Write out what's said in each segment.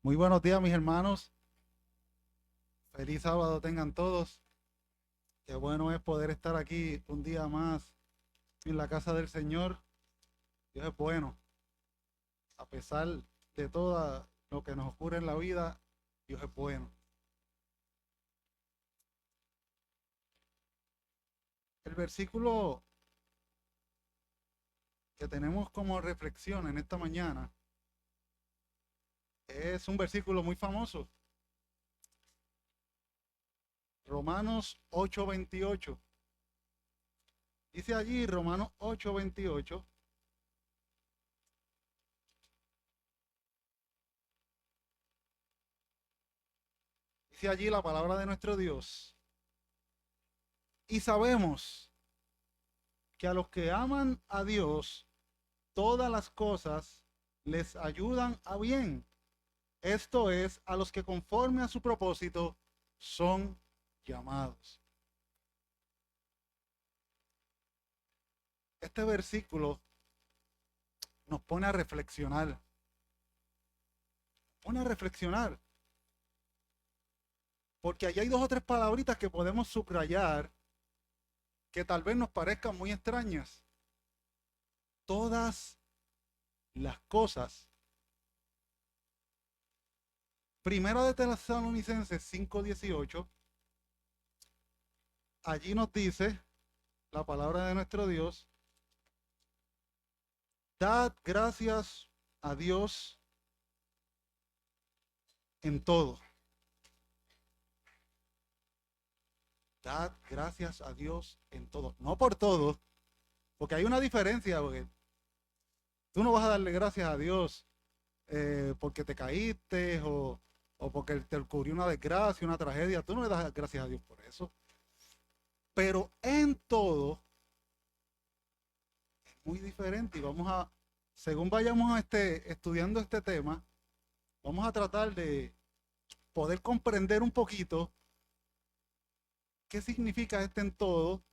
Muy buenos días, mis hermanos. Feliz sábado tengan todos. Qué bueno es poder estar aquí un día más en la casa del Señor. Dios es bueno. A pesar de todo lo que nos ocurre en la vida, Dios es bueno. El versículo que tenemos como reflexión en esta mañana es un versículo muy famoso. Romanos 8:28. Dice allí, Romanos 8:28. Dice allí la palabra de nuestro Dios. Y sabemos que a los que aman a Dios, todas las cosas les ayudan a bien. Esto es, a los que conforme a su propósito son llamados. Este versículo nos pone a reflexionar, porque allí hay dos o tres palabritas que podemos subrayar que tal vez nos parezcan muy extrañas. Todas las cosas. Primero de Tesalonicenses 5:18, allí nos dice la palabra de nuestro Dios: dad gracias a Dios en todo. Dad gracias a Dios en todo. No por todo, porque hay una diferencia, porque tú no vas a darle gracias a Dios porque te caíste o porque te ocurrió una desgracia, una tragedia. Tú no le das gracias a Dios por eso. Pero en todo es muy diferente y según vayamos estudiando este tema, vamos a tratar de poder comprender un poquito qué significa este en todo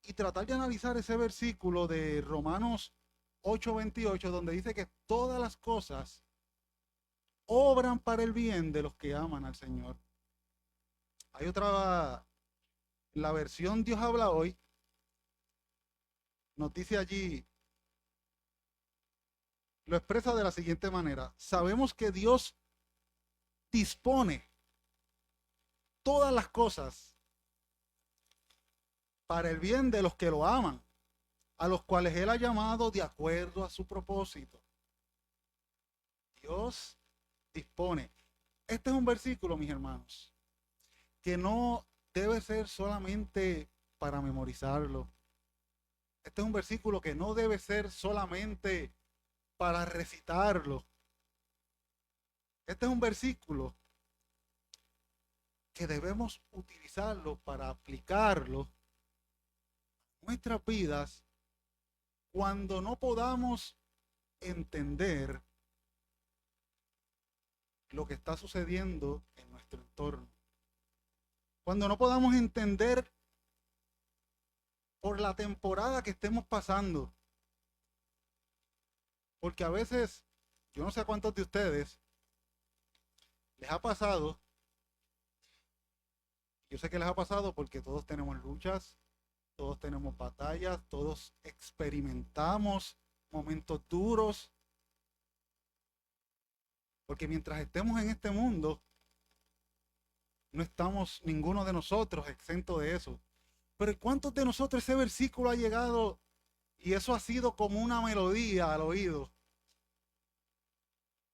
y tratar de analizar ese versículo de Romanos 8:28, donde dice que todas las cosas obran para el bien de los que aman al Señor. Hay otra, la versión Dios habla hoy, nos dice allí, lo expresa de la siguiente manera: sabemos que Dios dispone todas las cosas para el bien de los que lo aman, a los cuales Él ha llamado de acuerdo a su propósito. Dios dispone. Este es un versículo, mis hermanos, que no debe ser solamente para memorizarlo. Este es un versículo que no debe ser solamente para recitarlo. Este es un versículo que debemos utilizarlo para aplicarlo a nuestras vidas cuando no podamos entender lo que está sucediendo en nuestro entorno. Cuando no podamos entender por la temporada que estemos pasando. Porque a veces, yo no sé a cuántos de ustedes les ha pasado, yo sé que les ha pasado porque todos tenemos luchas, todos tenemos batallas, todos experimentamos momentos duros, porque mientras estemos en este mundo, no estamos ninguno de nosotros exento de eso. Pero ¿cuántos de nosotros ese versículo ha llegado y eso ha sido como una melodía al oído?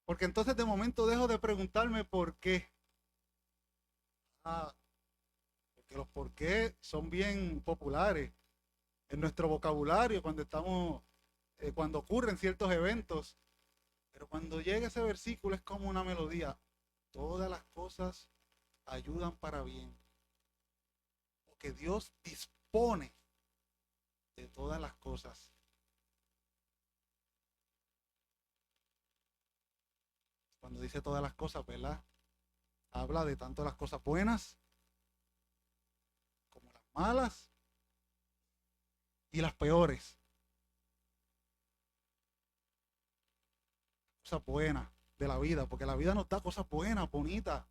Porque entonces de momento dejo de preguntarme por qué. Ah, porque los por qué son bien populares en nuestro vocabulario cuando ocurren ciertos eventos. Pero cuando llega ese versículo es como una melodía. Todas las cosas ayudan para bien. Porque Dios dispone de todas las cosas. Cuando dice todas las cosas, ¿verdad? Habla de tanto las cosas buenas como las malas y las peores. Cosas buenas. de la vida, porque la vida nos da cosas buenas, bonitas.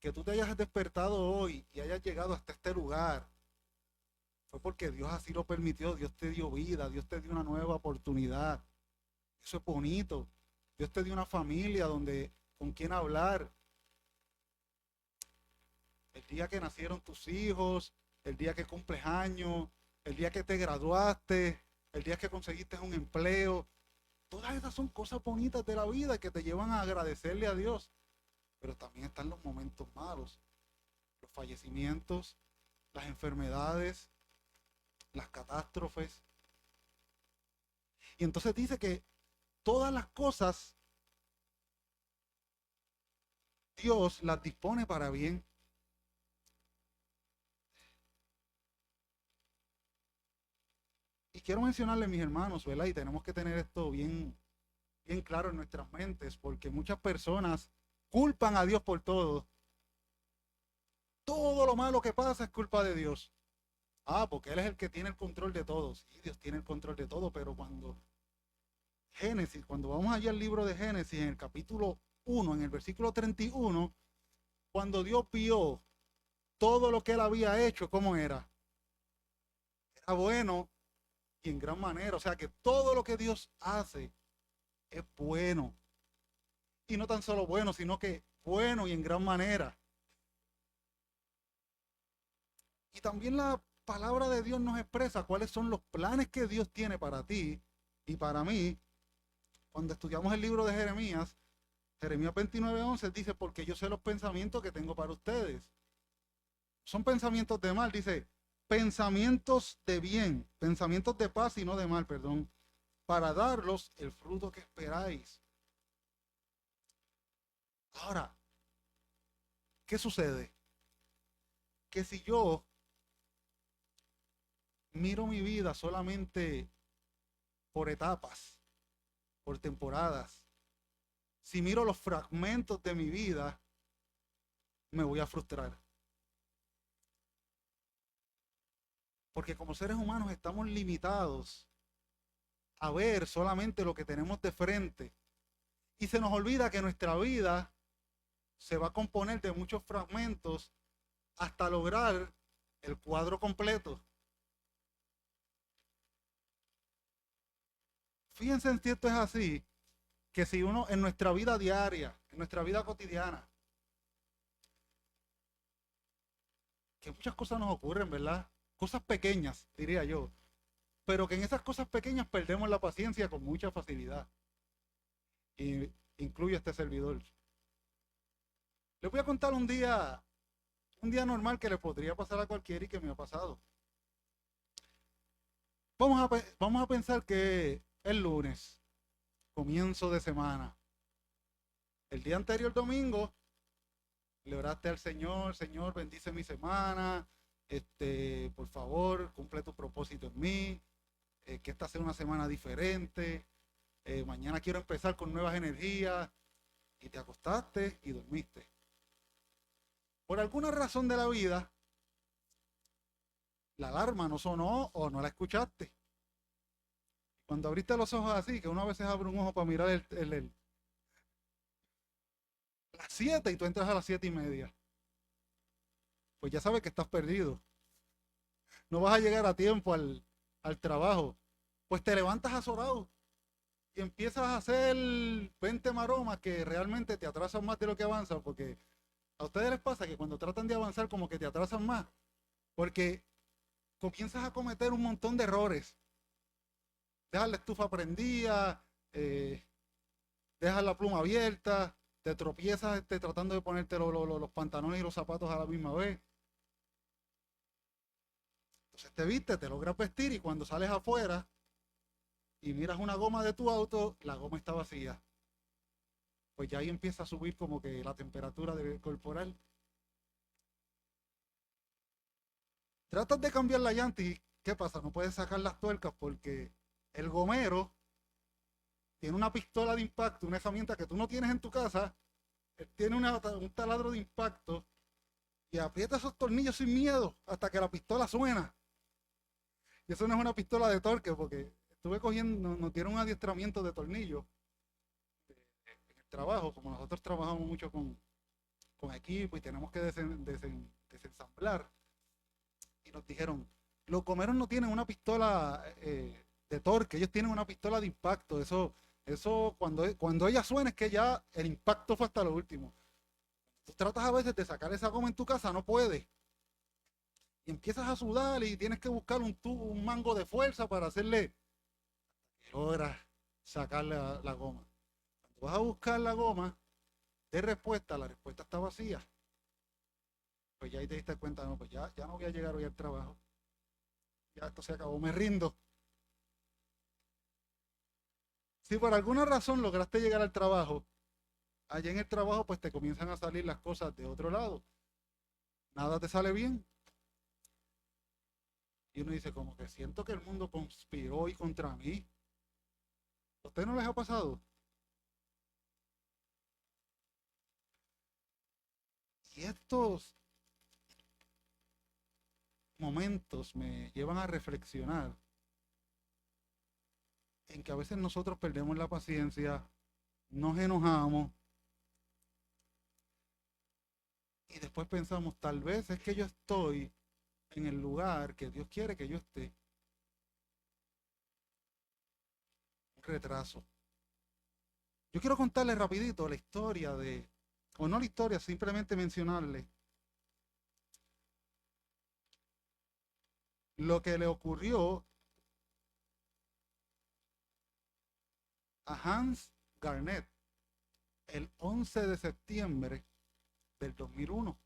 Que tú te hayas despertado hoy y hayas llegado hasta este lugar, fue porque Dios así lo permitió. Dios te dio vida, Dios te dio una nueva oportunidad. Eso es bonito. Dios te dio una familia donde con quien hablar. El día que nacieron tus hijos, el día que cumples años, el día que te graduaste, el día que conseguiste un empleo. Todas esas son cosas bonitas de la vida que te llevan a agradecerle a Dios. Pero también están los momentos malos, los fallecimientos, las enfermedades, las catástrofes. Y entonces dice que todas las cosas Dios las dispone para bien. Y quiero mencionarle, mis hermanos, ¿verdad? Y tenemos que tener esto bien, bien claro en nuestras mentes, porque muchas personas culpan a Dios por todo. Todo lo malo que pasa es culpa de Dios. Ah, porque Él es el que tiene el control de todo. Sí, Dios tiene el control de todo, pero cuando vamos allá al libro de Génesis, en el capítulo 1, en el versículo 31, cuando Dios vio todo lo que Él había hecho, ¿cómo era? Era bueno y en gran manera. O sea que todo lo que Dios hace es bueno. Y no tan solo bueno, sino que bueno y en gran manera. Y también la palabra de Dios nos expresa cuáles son los planes que Dios tiene para ti y para mí. Cuando estudiamos el libro de Jeremías, Jeremías 29:11 dice, porque yo sé los pensamientos que tengo para ustedes. Son pensamientos de mal, dice, pensamientos de bien, pensamientos de paz y no de mal, perdón, para darlos el fruto que esperáis. Ahora, ¿qué sucede? Que si yo miro mi vida solamente por etapas, por temporadas, si miro los fragmentos de mi vida, me voy a frustrar. Porque como seres humanos estamos limitados a ver solamente lo que tenemos de frente. Y se nos olvida que nuestra vida se va a componer de muchos fragmentos hasta lograr el cuadro completo. Fíjense si esto es así, que si uno en nuestra vida diaria, en nuestra vida cotidiana, que muchas cosas nos ocurren, ¿verdad? Cosas pequeñas, diría yo, pero que en esas cosas pequeñas perdemos la paciencia con mucha facilidad. Y incluye este servidor. Les voy a contar un día normal que le podría pasar a cualquiera y que me ha pasado. Vamos a pensar que el lunes, comienzo de semana, el día anterior, domingo, le oraste al Señor, Señor, bendice mi semana, por favor, cumple tu propósito en mí, que esta sea una semana diferente, mañana quiero empezar con nuevas energías, y te acostaste y dormiste. Por alguna razón de la vida, la alarma no sonó o no la escuchaste. Cuando abriste los ojos así, que uno a veces abre un ojo para mirar las 7 y tú entras a las 7:30, pues ya sabes que estás perdido. No vas a llegar a tiempo al trabajo. Pues te levantas azorado y empiezas a hacer 20 maromas que realmente te atrasan más de lo que avanzan, porque a ustedes les pasa que cuando tratan de avanzar como que te atrasan más, porque comienzas a cometer un montón de errores. Dejas la estufa prendida, dejas la pluma abierta, te tropiezas tratando de ponerte los pantalones y los zapatos a la misma vez. Entonces te viste, te logras vestir y cuando sales afuera y miras una goma de tu auto, la goma está vacía. Pues ya ahí empieza a subir como que la temperatura corporal. Tratas de cambiar la llanta y ¿qué pasa? No puedes sacar las tuercas porque el gomero tiene una pistola de impacto, una herramienta que tú no tienes en tu casa. Él tiene un taladro de impacto y aprieta esos tornillos sin miedo hasta que la pistola suena. Y eso no es una pistola de torque porque estuve cogiendo, nos dieron un adiestramiento de tornillos trabajo, como nosotros trabajamos mucho con equipo y tenemos que desensamblar, y nos dijeron, los gomeros no tienen una pistola de torque, ellos tienen una pistola de impacto. Eso cuando ella suena es que ya el impacto fue hasta lo último. Tú tratas a veces de sacar esa goma en tu casa, no puedes. Y empiezas a sudar y tienes que buscar un mango de fuerza para hacerle, logras sacar la goma. Cuando vas a buscar la goma de respuesta, la respuesta está vacía. Pues ya ahí te diste cuenta, no, pues ya no voy a llegar hoy al trabajo. Ya esto se acabó, me rindo. Si por alguna razón lograste llegar al trabajo, allá en el trabajo pues te comienzan a salir las cosas de otro lado. Nada te sale bien. Y uno dice, como que siento que el mundo conspiró hoy contra mí. ¿A usted no les ha pasado? Y estos momentos me llevan a reflexionar en que a veces nosotros perdemos la paciencia, nos enojamos y después pensamos, tal vez es que yo estoy en el lugar que Dios quiere que yo esté. Un retraso. Yo quiero contarles rapidito la historia o no la historia, simplemente mencionarle lo que le ocurrió a Hans Garnett el 11 de septiembre del 2001.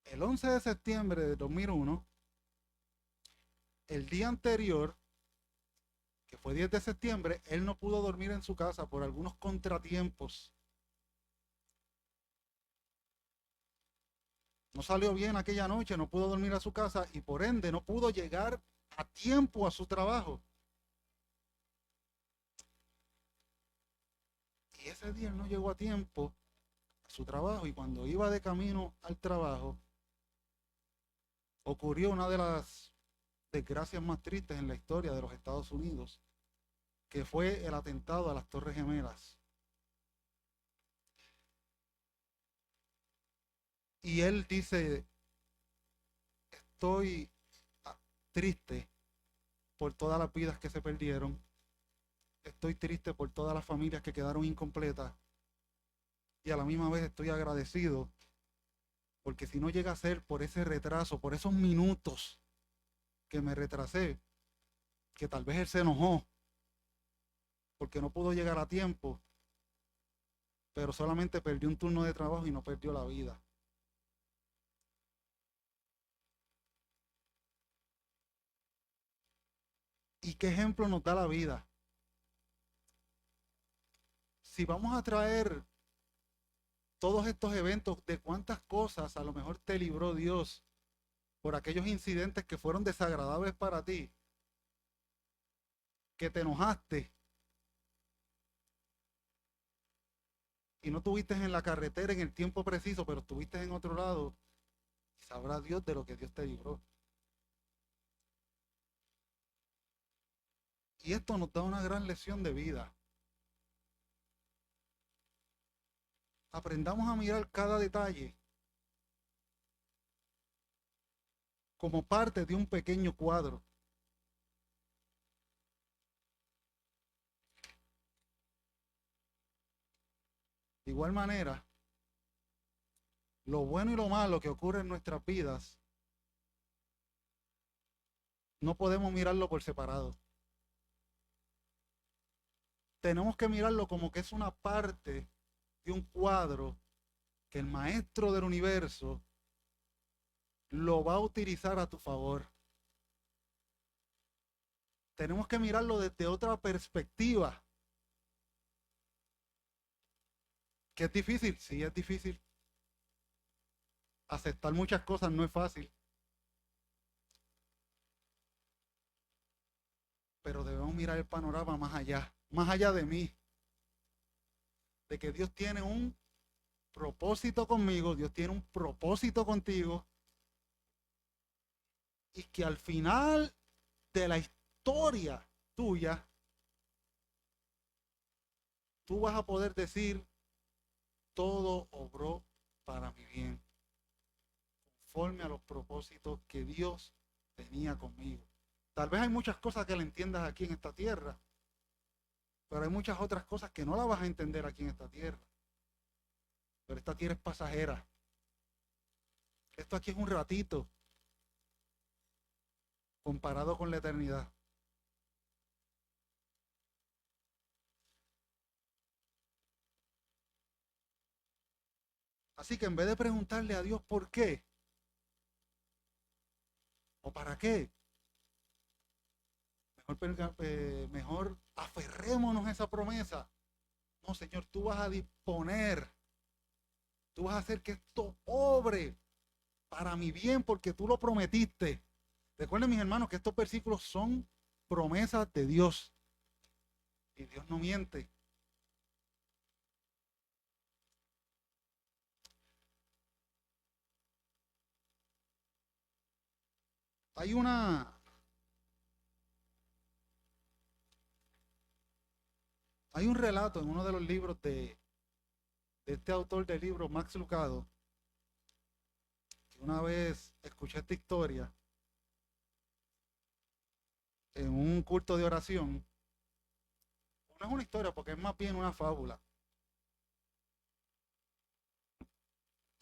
El 11 de septiembre del 2001, el día anterior, que fue 10 de septiembre, él no pudo dormir en su casa por algunos contratiempos. No salió bien aquella noche, no pudo dormir a su casa y por ende no pudo llegar a tiempo a su trabajo. Y ese día él no llegó a tiempo a su trabajo y cuando iba de camino al trabajo, ocurrió una de las desgracias más tristes en la historia de los Estados Unidos, que fue el atentado a las Torres Gemelas. Y él dice, estoy triste por todas las vidas que se perdieron, estoy triste por todas las familias que quedaron incompletas y a la misma vez estoy agradecido porque si no llega a ser por ese retraso, por esos minutos que me retrasé, que tal vez él se enojó porque no pudo llegar a tiempo, pero solamente perdió un turno de trabajo y no perdió la vida. ¿Y qué ejemplo nos da la vida? Si vamos a traer todos estos eventos, de cuántas cosas a lo mejor te libró Dios por aquellos incidentes que fueron desagradables para ti, que te enojaste y no estuviste en la carretera en el tiempo preciso, pero estuviste en otro lado, y sabrá Dios de lo que Dios te libró. Y esto nos da una gran lección de vida. Aprendamos a mirar cada detalle como parte de un pequeño cuadro. De igual manera, lo bueno y lo malo que ocurre en nuestras vidas, no podemos mirarlo por separado. Tenemos que mirarlo como que es una parte de un cuadro que el maestro del universo lo va a utilizar a tu favor. Tenemos que mirarlo desde otra perspectiva. ¿Que es difícil? Sí, es difícil. Aceptar muchas cosas no es fácil. Pero debemos mirar el panorama más allá de mí. De que Dios tiene un propósito conmigo, Dios tiene un propósito contigo. Y que al final de la historia tuya, tú vas a poder decir, todo obró para mi bien, conforme a los propósitos que Dios tenía conmigo. Tal vez hay muchas cosas que le entiendas aquí en esta tierra, pero hay muchas otras cosas que no las vas a entender aquí en esta tierra. Pero esta tierra es pasajera. Esto aquí es un ratito comparado con la eternidad. Así que en vez de preguntarle a Dios por qué o para qué, mejor aferrémonos a esa promesa. No, Señor, tú vas a disponer, tú vas a hacer que esto obre para mi bien porque tú lo prometiste. Recuerden, mis hermanos, que estos versículos son promesas de Dios y Dios no miente. Hay una hay un relato en uno de los libros de este autor del libro, Max Lucado, que una vez escuché esta historia en un culto de oración. No es una historia porque es más bien una fábula.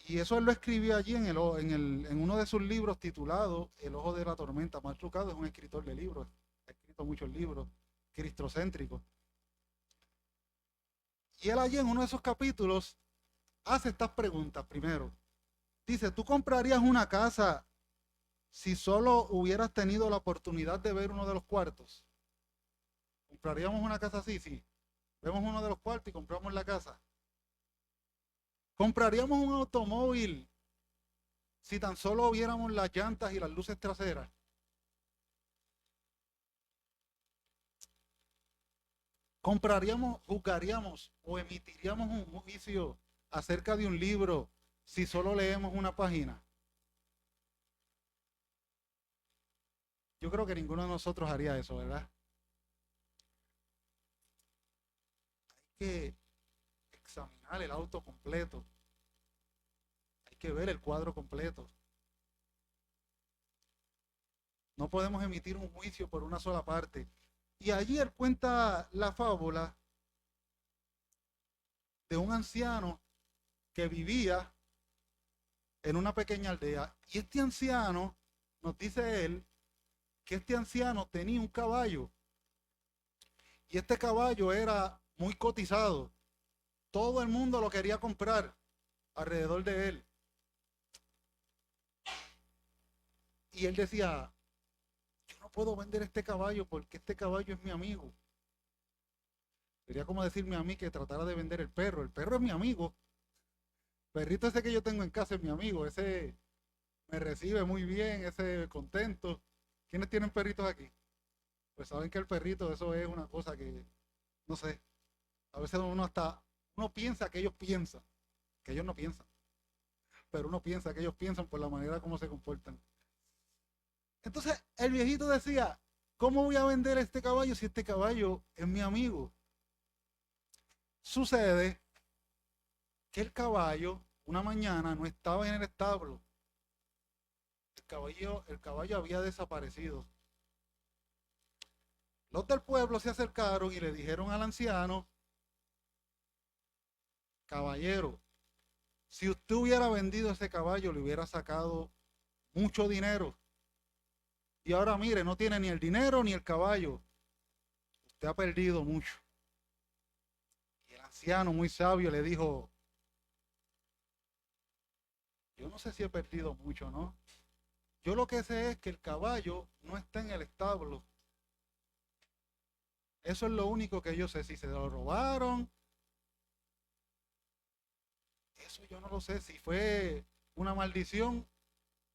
Y eso él lo escribió allí en uno de sus libros titulado El ojo de la tormenta. Max Lucado es un escritor de libros, ha escrito muchos libros cristocéntricos. Y él allí en uno de esos capítulos hace estas preguntas. Primero, dice, ¿tú comprarías una casa si solo hubieras tenido la oportunidad de ver uno de los cuartos? ¿Compraríamos una casa así? Sí. Vemos uno de los cuartos y compramos la casa. ¿Compraríamos un automóvil si tan solo viéramos las llantas y las luces traseras? ¿Compraríamos, juzgaríamos o emitiríamos un juicio acerca de un libro si solo leemos una página? Yo creo que ninguno de nosotros haría eso, ¿verdad? Hay que examinar el auto completo. Hay que ver el cuadro completo. No podemos emitir un juicio por una sola parte. Y allí él cuenta la fábula de un anciano que vivía en una pequeña aldea. Y este anciano, nos dice él, que este anciano tenía un caballo. Y este caballo era muy cotizado. Todo el mundo lo quería comprar alrededor de él. Y él decía, yo no puedo vender este caballo porque este caballo es mi amigo. Sería como decirme a mí que tratara de vender el perro. El perro es mi amigo. El perrito ese que yo tengo en casa es mi amigo. Ese me recibe muy bien, ese contento. ¿Quiénes tienen perritos aquí? Pues saben que el perrito, eso es una cosa que, no sé, a veces uno piensa que ellos no piensan, pero uno piensa que ellos piensan por la manera como se comportan. Entonces el viejito decía, ¿cómo voy a vender este caballo si este caballo es mi amigo? Sucede que el caballo una mañana no estaba en el establo. El caballo había desaparecido. Los del pueblo se acercaron y le dijeron al anciano, caballero, si usted hubiera vendido ese caballo le hubiera sacado mucho dinero. Y ahora mire, no tiene ni el dinero ni el caballo. Usted ha perdido mucho. Y el anciano muy sabio le dijo, yo no sé si he perdido mucho, ¿no? Yo lo que sé es que el caballo no está en el establo. Eso es lo único que yo sé. Si se lo robaron, eso yo no lo sé. Si fue una maldición,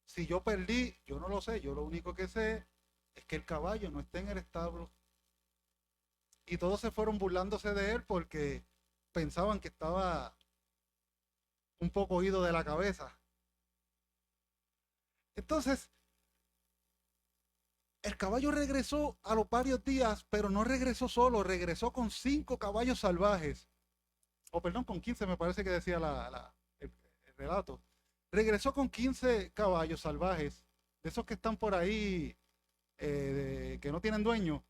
si yo perdí, yo no lo sé. Yo lo único que sé es que el caballo no está en el establo. Y todos se fueron burlándose de él porque pensaban que estaba un poco ido de la cabeza. Entonces, el caballo regresó a los varios días, pero no regresó solo, regresó con 5 caballos salvajes. o perdón, con 15 me parece que decía el relato. Regresó con 15 caballos salvajes, de esos que están por ahí, que no tienen dueño.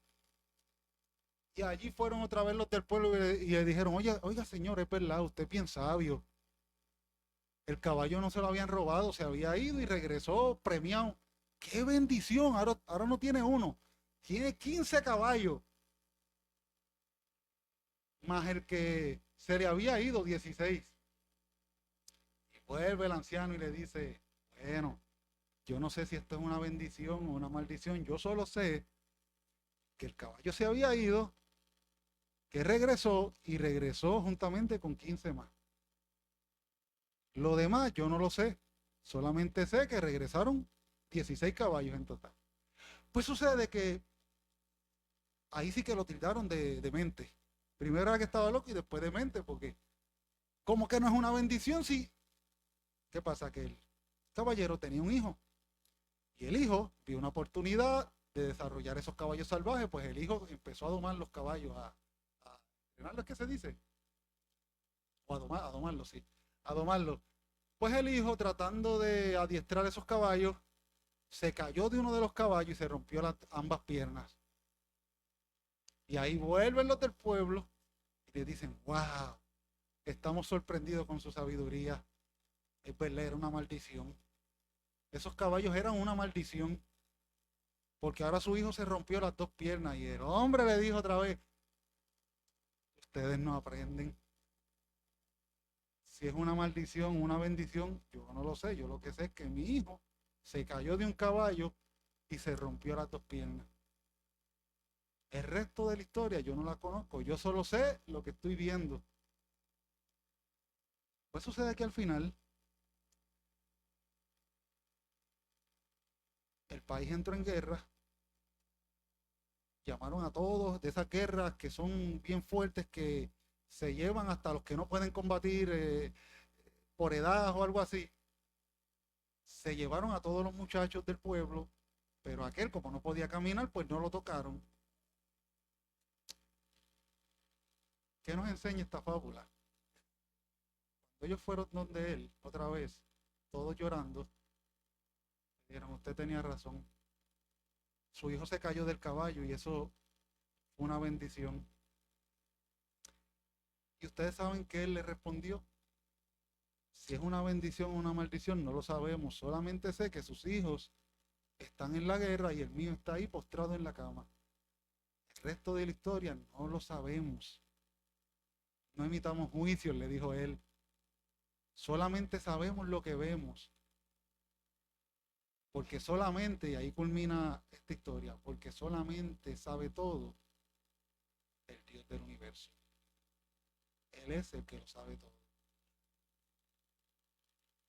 Y allí fueron otra vez los del pueblo y le dijeron, oiga, oiga señor, es verdad, usted es bien sabio. El caballo no se lo habían robado, se había ido y regresó premiado. ¡Qué bendición! Ahora no tiene uno, tiene 15 caballos, más el que se le había ido 16. Y vuelve el anciano y le dice, bueno, yo no sé si esto es una bendición o una maldición, yo solo sé que el caballo se había ido, que regresó y regresó juntamente con 15 más. Lo demás yo no lo sé, solamente sé que regresaron 16 caballos en total. Pues sucede que ahí sí que lo tildaron de mente. Primero era que estaba loco y después de mente, porque como que no es una bendición, sí. ¿Qué pasa? Que el caballero tenía un hijo y el hijo vio una oportunidad de desarrollar esos caballos salvajes, pues el hijo empezó a domar los caballos, a entrenarlos, ¿qué se dice? O a domarlos, sí, a domarlos. Pues el hijo, tratando de adiestrar esos caballos, se cayó de uno de los caballos y se rompió ambas piernas. Y ahí vuelven los del pueblo y le dicen, wow, estamos sorprendidos con su sabiduría. Es verdad, era una maldición. Esos caballos eran una maldición, porque ahora su hijo se rompió las dos piernas y el hombre le dijo otra vez, ustedes no aprenden. Si es una maldición, una bendición, yo no lo sé. Yo lo que sé es que mi hijo se cayó de un caballo y se rompió las dos piernas. El resto de la historia yo no la conozco. Yo solo sé lo que estoy viendo. Pues sucede que al final el país entró en guerra. Llamaron a todos de esas guerras que son bien fuertes, que se llevan hasta los que no pueden combatir por edad o algo así. Se llevaron a todos los muchachos del pueblo, pero aquel, como no podía caminar, pues no lo tocaron. ¿Qué nos enseña esta fábula? Cuando ellos fueron donde él, otra vez, todos llorando, dijeron, usted tenía razón. Su hijo se cayó del caballo y eso fue una bendición. Y ustedes saben que él le respondió, si es una bendición o una maldición, no lo sabemos. Solamente sé que sus hijos están en la guerra y el mío está ahí postrado en la cama. El resto de la historia no lo sabemos. No emitamos juicios, le dijo él. Solamente sabemos lo que vemos. Porque solamente, y ahí culmina esta historia, porque solamente sabe todo el Dios del universo. Él es el que lo sabe todo.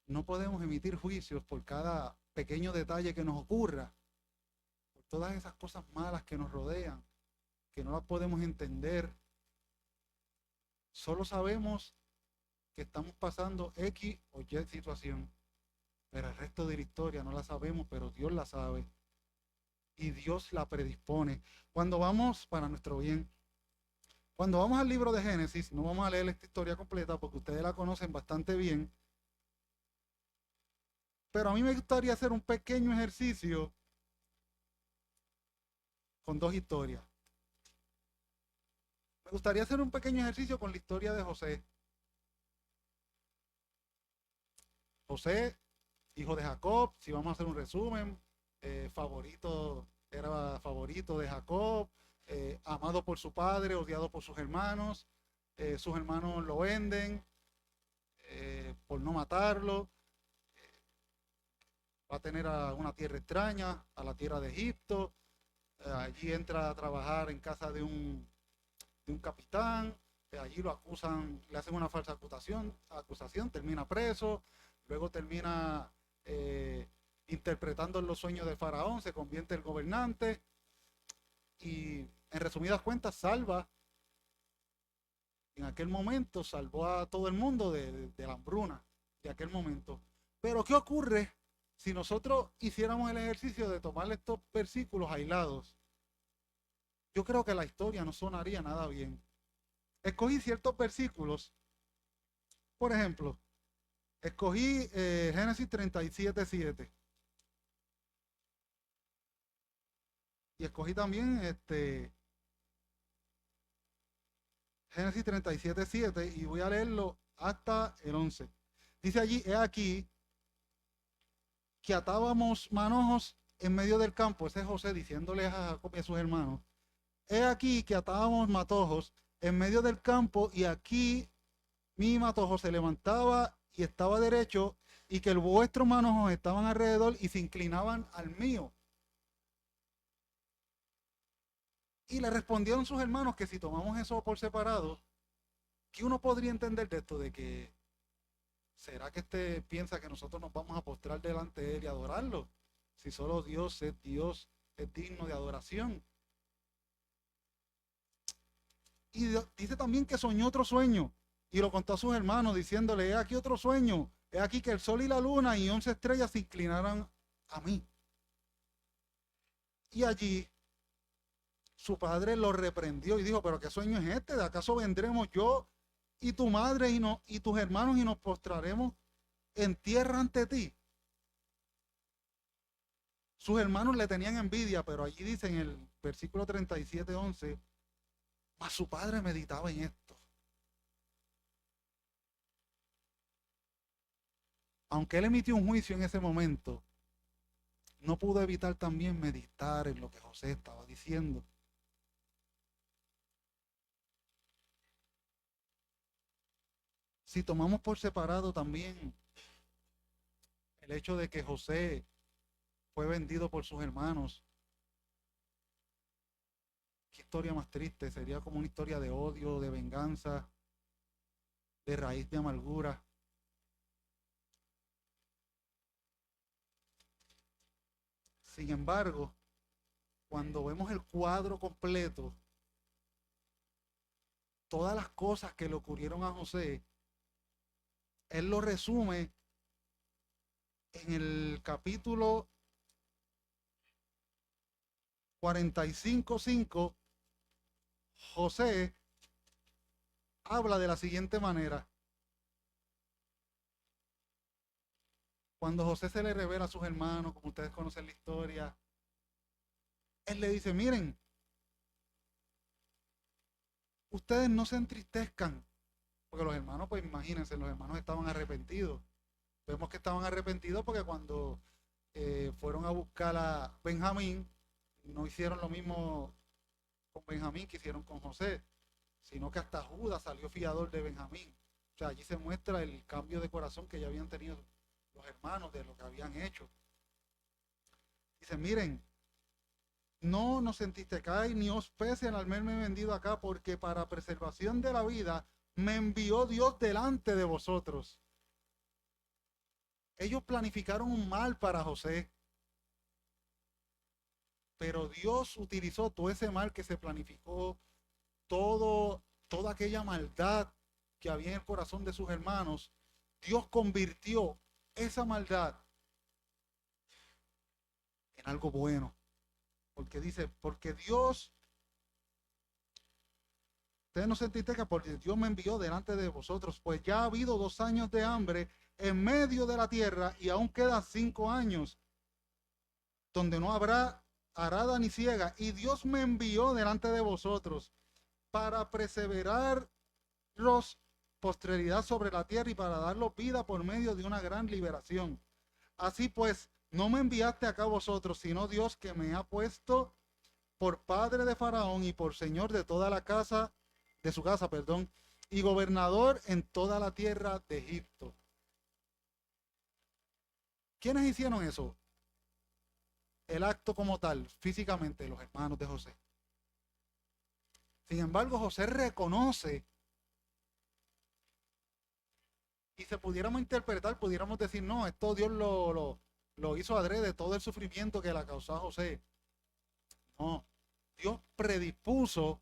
No podemos emitir juicios por cada pequeño detalle que nos ocurra, por todas esas cosas malas que nos rodean, que no las podemos entender. Solo sabemos que estamos pasando X o Y situación, pero el resto de la historia no la sabemos, pero Dios la sabe y Dios la predispone. Cuando vamos, para nuestro bien, cuando vamos al libro de Génesis, no vamos a leer esta historia completa porque ustedes la conocen bastante bien, pero a mí me gustaría hacer un pequeño ejercicio con dos historias. Me gustaría hacer un pequeño ejercicio con la historia de José. José, hijo de Jacob, si vamos a hacer un resumen, era favorito de Jacob, amado por su padre, odiado por sus hermanos lo venden por no matarlo, va a tener a una tierra extraña, a la tierra de Egipto, allí entra a trabajar en casa de un capitán, allí lo acusan, le hacen una falsa acusación, termina preso, luego termina interpretando los sueños de Faraón, se convierte en gobernante y en resumidas cuentas en aquel momento salvó a todo el mundo de la hambruna de aquel momento. Pero ¿qué ocurre si nosotros hiciéramos el ejercicio de tomar estos versículos aislados? Yo creo que la historia no sonaría nada bien. Escogí ciertos versículos Por ejemplo, escogí Génesis 37:7. Y escogí también Génesis 37:7 y voy a leerlo hasta el 11. Dice allí, he aquí que atábamos manojos en medio del campo. Ese es José diciéndole a Jacob y a sus hermanos. He aquí que atábamos matojos en medio del campo y aquí mi matojo se levantaba y estaba derecho y que el vuestros manojos estaban alrededor y se inclinaban al mío. Y le respondieron sus hermanos que si tomamos eso por separado, ¿qué uno podría entender de esto? De que, ¿será que piensa que nosotros nos vamos a postrar delante de él y adorarlo? Si solo Dios, es digno de adoración. Y dice también que soñó otro sueño y lo contó a sus hermanos diciéndole, he aquí otro sueño, he aquí que el sol y la luna y 11 estrellas se inclinaran a mí. Y allí su padre lo reprendió y dijo, pero ¿qué sueño es este? ¿De acaso vendremos yo y tu madre y tus hermanos y nos postraremos en tierra ante ti? Sus hermanos le tenían envidia, pero allí dice en el versículo 37:11, mas su padre meditaba en esto. Aunque él emitió un juicio en ese momento, no pudo evitar también meditar en lo que José estaba diciendo. Si tomamos por separado también el hecho de que José fue vendido por sus hermanos, qué historia más triste, sería como una historia de odio, de venganza, de raíz de amargura. Sin embargo, cuando vemos el cuadro completo, todas las cosas que le ocurrieron a José, él lo resume en el capítulo 45:5. José habla de la siguiente manera. Cuando José se le revela a sus hermanos, como ustedes conocen la historia, él le dice, miren, ustedes no se entristezcan, porque los hermanos, pues imagínense, los hermanos estaban arrepentidos. Vemos que estaban arrepentidos porque cuando fueron a buscar a Benjamín, no hicieron lo mismo con Benjamín que hicieron con José, sino que hasta Judas salió fiador de Benjamín. O sea, allí se muestra el cambio de corazón que ya habían tenido los hermanos de lo que habían hecho. Dicen, miren, no nos entristezcáis ni os pese al haberme vendido acá, porque para preservación de la vida me envió Dios delante de vosotros. Ellos planificaron un mal para José, pero Dios utilizó todo ese mal que se planificó, toda aquella maldad que había en el corazón de sus hermanos. Dios convirtió esa maldad en algo bueno. Porque dice, porque Dios, ustedes no se entristezcan porque Dios me envió delante de vosotros, pues ya ha habido 2 años de hambre en medio de la tierra y aún quedan 5 años donde no habrá arada ni ciega. Y Dios me envió delante de vosotros para perseveraros posteridad sobre la tierra y para darlos vida por medio de una gran liberación. Así pues, no me enviaste acá vosotros, sino Dios que me ha puesto por padre de Faraón y por señor de toda la casa, de su casa, perdón, y gobernador en toda la tierra de Egipto. ¿Quiénes hicieron eso? El acto como tal, físicamente, los hermanos de José. Sin embargo, José reconoce, y se pudiéramos interpretar, pudiéramos decir, no, esto Dios lo hizo adrede, todo el sufrimiento que le causó a José. No, Dios predispuso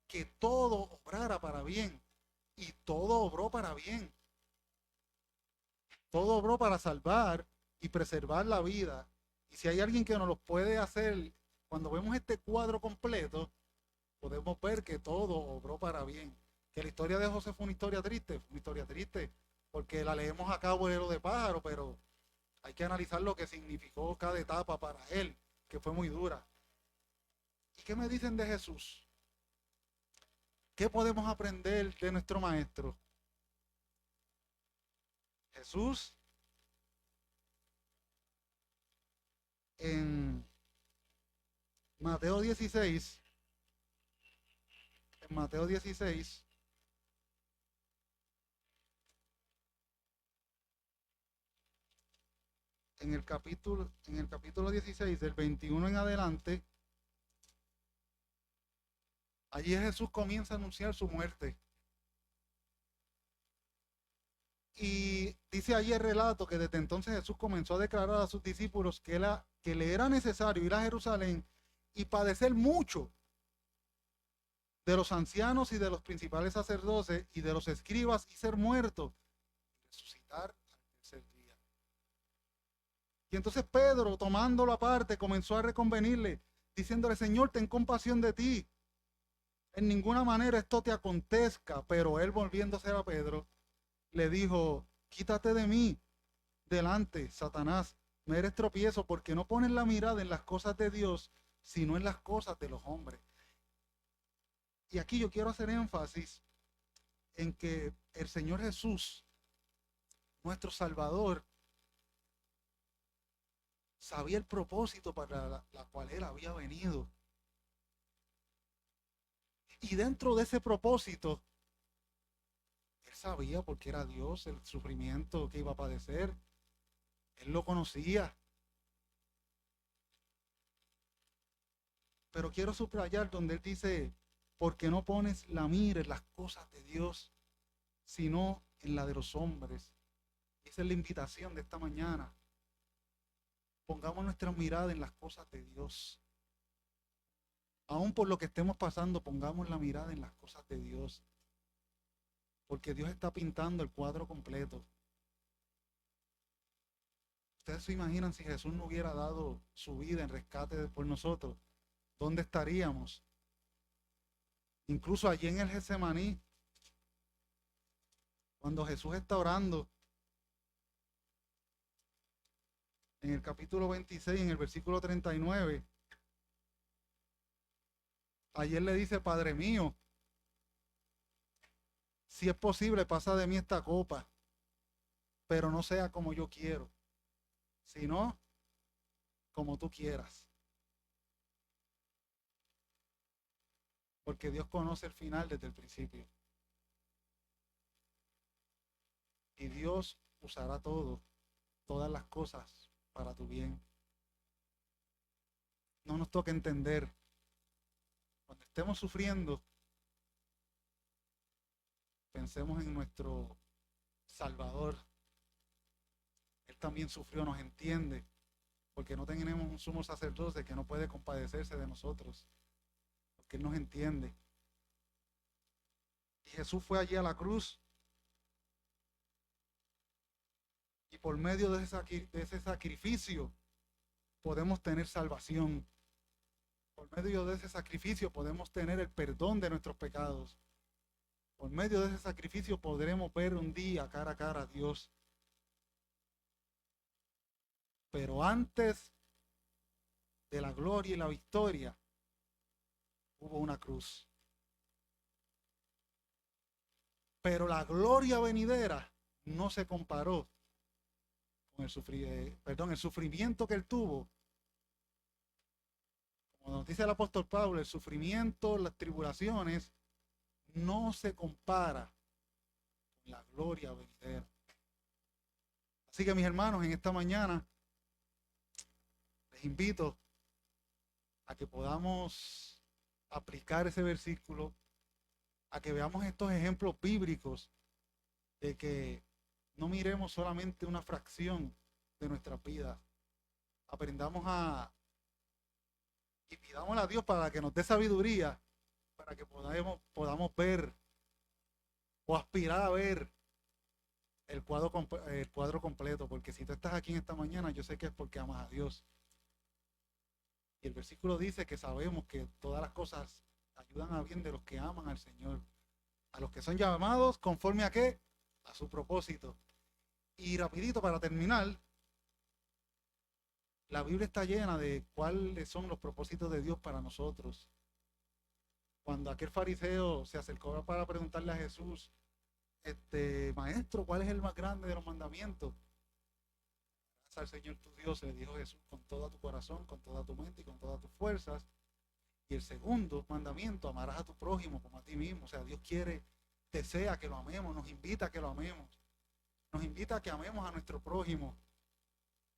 que todo obrara para bien, y todo obró para bien. Todo obró para salvar y preservar la vida. Y si hay alguien que nos lo puede hacer, cuando vemos este cuadro completo, podemos ver que todo obró para bien. Que la historia de José fue una historia triste, porque la leemos acá vuelo de pájaro, pero hay que analizar lo que significó cada etapa para él, que fue muy dura. ¿Y qué me dicen de Jesús? ¿Qué podemos aprender de nuestro maestro? Jesús en Mateo 16, en Mateo 16, en el capítulo 16, del 21 en adelante, allí Jesús comienza a anunciar su muerte. Y dice allí el relato que desde entonces Jesús comenzó a declarar a sus discípulos que le era necesario ir a Jerusalén y padecer mucho de los ancianos y de los principales sacerdotes y de los escribas y ser muerto y resucitar al tercer día. Y entonces Pedro, tomándolo aparte, comenzó a reconvenirle, diciéndole: Señor, ten compasión de ti. En ninguna manera esto te acontezca. Pero él, volviéndose a Pedro, le dijo: quítate de mí, delante, Satanás, me eres tropiezo, porque no pones la mirada en las cosas de Dios, sino en las cosas de los hombres. Y aquí yo quiero hacer énfasis en que el Señor Jesús, nuestro Salvador, sabía el propósito para la cual Él había venido. Y dentro de ese propósito, Él sabía, porque era Dios, el sufrimiento que iba a padecer. Él lo conocía. Pero quiero subrayar donde Él dice: porque no pones la mira en las cosas de Dios, sino en la de los hombres. Esa es la invitación de esta mañana. Pongamos nuestra mirada en las cosas de Dios. Aún por lo que estemos pasando, pongamos la mirada en las cosas de Dios. Porque Dios está pintando el cuadro completo. Ustedes se imaginan si Jesús no hubiera dado su vida en rescate por nosotros, ¿dónde estaríamos? Incluso allí en el Getsemaní, cuando Jesús está orando, en el capítulo 26, en el versículo 39, ayer le dice: Padre mío, si es posible, pasa de mí esta copa, pero no sea como yo quiero, sino como tú quieras. Porque Dios conoce el final desde el principio. Y Dios usará todas las cosas para tu bien. No nos toca entender. Cuando estemos sufriendo, pensemos en nuestro Salvador. Él también sufrió, nos entiende, porque no tenemos un sumo sacerdote que no puede compadecerse de nosotros, porque Él nos entiende. Y Jesús fue allí a la cruz, y por medio de ese sacrificio podemos tener salvación. Por medio de ese sacrificio podemos tener el perdón de nuestros pecados. Por medio de ese sacrificio podremos ver un día cara a cara a Dios. Pero antes de la gloria y la victoria, hubo una cruz. Pero la gloria venidera no se comparó con el sufrimiento que él tuvo. Como nos dice el apóstol Pablo, el sufrimiento, las tribulaciones, no se compara con la gloria venidera. Así que, mis hermanos, en esta mañana les invito a que podamos aplicar ese versículo, a que veamos estos ejemplos bíblicos de que no miremos solamente una fracción de nuestra vida. Aprendamos y pidámosle a Dios para que nos dé sabiduría, para que podamos ver o aspirar a ver el cuadro completo. Porque si tú estás aquí en esta mañana, yo sé que es porque amas a Dios. Y el versículo dice que sabemos que todas las cosas ayudan a bien de los que aman al Señor, a los que son llamados conforme a qué, a su propósito. Y rapidito para terminar, la Biblia está llena de cuáles son los propósitos de Dios para nosotros. Cuando aquel fariseo se acercó para preguntarle a Jesús, maestro, ¿cuál es el más grande de los mandamientos? Amarás al Señor tu Dios, le dijo Jesús, con todo tu corazón, con toda tu mente y con todas tus fuerzas. Y el segundo mandamiento, amarás a tu prójimo como a ti mismo. O sea, Dios quiere, desea que lo amemos, nos invita a que lo amemos. Nos invita a que amemos a nuestro prójimo.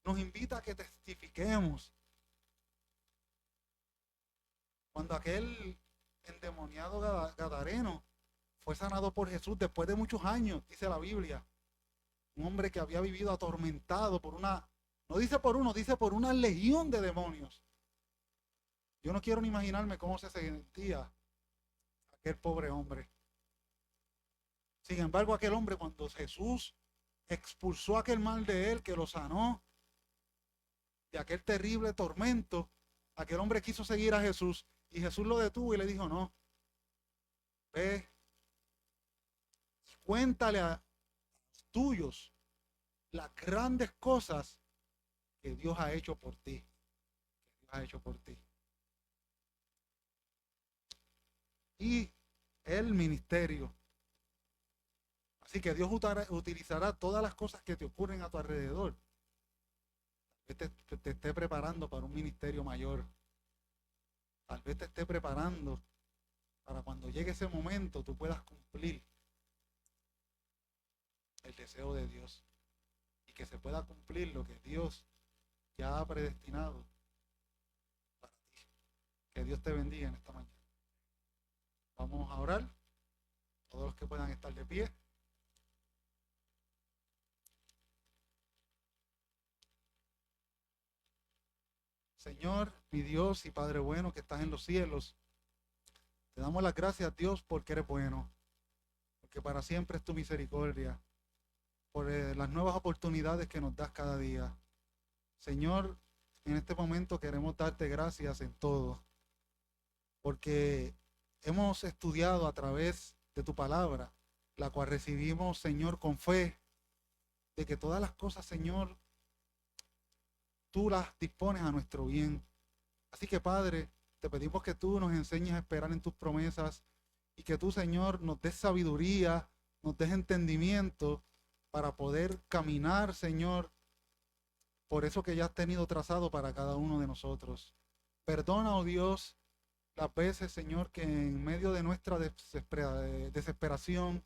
Nos invita a que testifiquemos. Cuando aquel endemoniado gadareno fue sanado por Jesús después de muchos años, dice la Biblia, un hombre que había vivido atormentado por una, no dice por uno, dice por una legión de demonios. Yo no quiero ni imaginarme cómo se sentía aquel pobre hombre. Sin embargo, aquel hombre, cuando Jesús expulsó aquel mal de él, que lo sanó de aquel terrible tormento, aquel hombre quiso seguir a Jesús y Jesús lo detuvo y le dijo, no, ve, cuéntale a los tuyos las grandes cosas que Dios ha hecho por ti, que Dios ha hecho por ti. Y el ministerio. Así que Dios utilizará todas las cosas que te ocurren a tu alrededor. Tal vez te esté preparando para un ministerio mayor. Tal vez te esté preparando para cuando llegue ese momento tú puedas cumplir el deseo de Dios. Y que se pueda cumplir lo que Dios ya ha predestinado para ti. Que Dios te bendiga en esta mañana. Vamos a orar. Todos los que puedan estar de pie. Señor, mi Dios y Padre bueno que estás en los cielos, te damos las gracias, Dios, porque eres bueno, porque para siempre es tu misericordia, por las nuevas oportunidades que nos das cada día. Señor, en este momento queremos darte gracias en todo, porque hemos estudiado a través de tu palabra, la cual recibimos, Señor, con fe, de que todas las cosas, Señor, tú las dispones a nuestro bien. Así que, Padre, te pedimos que tú nos enseñes a esperar en tus promesas y que tú, Señor, nos des sabiduría, nos des entendimiento para poder caminar, Señor, por eso que ya has tenido trazado para cada uno de nosotros. Perdona, oh Dios, las veces, Señor, que en medio de nuestra desesperación,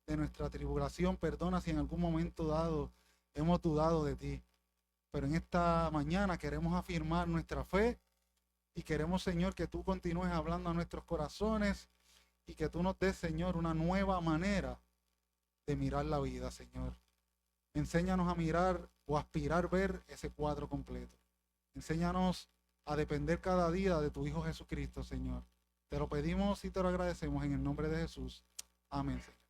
de nuestra tribulación, perdona si en algún momento dado hemos dudado de ti. Pero en esta mañana queremos afirmar nuestra fe y queremos, Señor, que tú continúes hablando a nuestros corazones y que tú nos des, Señor, una nueva manera de mirar la vida, Señor. Enséñanos a mirar o aspirar ver ese cuadro completo. Enséñanos a depender cada día de tu Hijo Jesucristo, Señor. Te lo pedimos y te lo agradecemos en el nombre de Jesús. Amén, Señor.